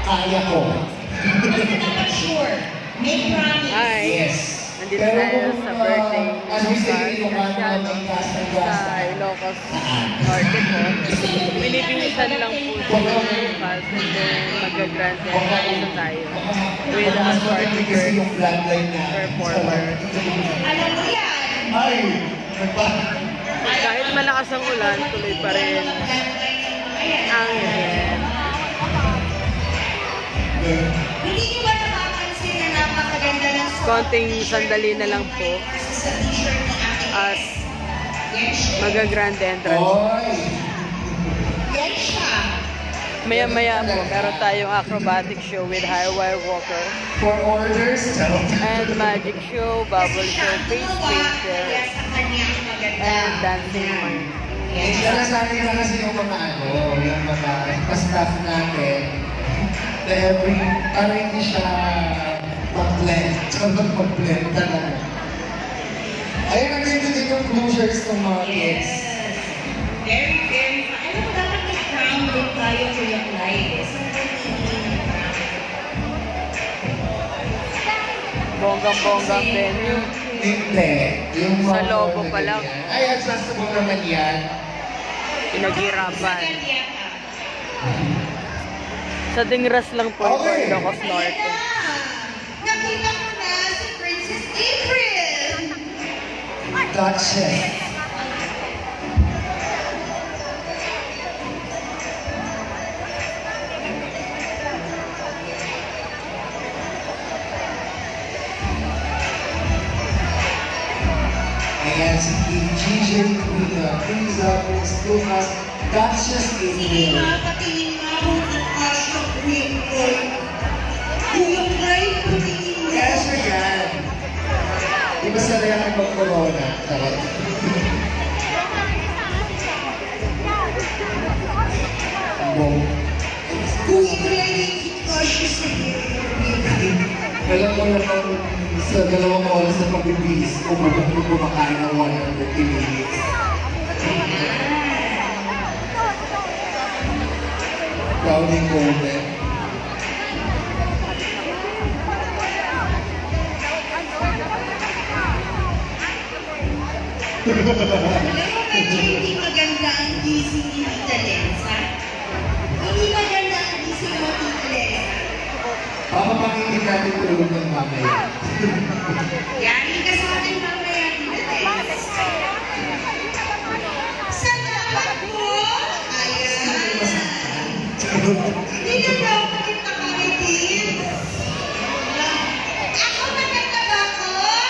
kaya ko. Basta dapat sure. Make promise. Hi. Yes. Nandito tayo sa birthday ni as we say, Luciano sa Ilocos Norte po. Binibilisan lang po siya bukas and then mag-grand entrance tayo with a party girl yung flatline na. performer. Alam mo yan. Ay, Kahit malakas ang ulan, tuloy pa rin ang event. Hindi nyo ba napapansin na napakaganda ng Konting sandali na lang po sa t-shirt ni Ate at Yan siya. mag-grand entrance. oy. Yan siya. Maya-maya po, meron tayong acrobatic show with high wire walker For orders, and magic show, bubble show, face painter, Kaya sa kanya maganda. and dancing man. hindi na nasanay na kasi yung mga yung mga staff natin na para hindi siya mag-blend. Tsaka mag-blend talaga. Ayun, nandito din yung closures ng mga kids. Very, very fun. Alam mo, dapat may crown din tayo to yung light. Bonggang-bonggang venue. Hindi. Yung Sa mga lobo pa lang. Ay, accessible naman yan. Pinaghirapan. Sa Dingras lang po ito, Okay. Ilocos Norte. Nakita ko na si Princess April. Duchess. Ayan, si King GJ, Priza, Prince Lucas, Duchess Sige April. nga, patingin nga ako ng Asha April. Yung right, patingin nga. Kaya siya yan. Di ba sanay ako mag-corona? Charot. Bong. Kung i-credit ko siya sa Alam mo naman sa 2 oras na pagbibis, kumakain ng 100 minutes. Crowding golden. Alam mo, medyo hindi maganda ang gising ni Tita Lenza. Hindi maganda ang gising mo, Tita Lenza. Papapakinig natin tulog ng mamaya.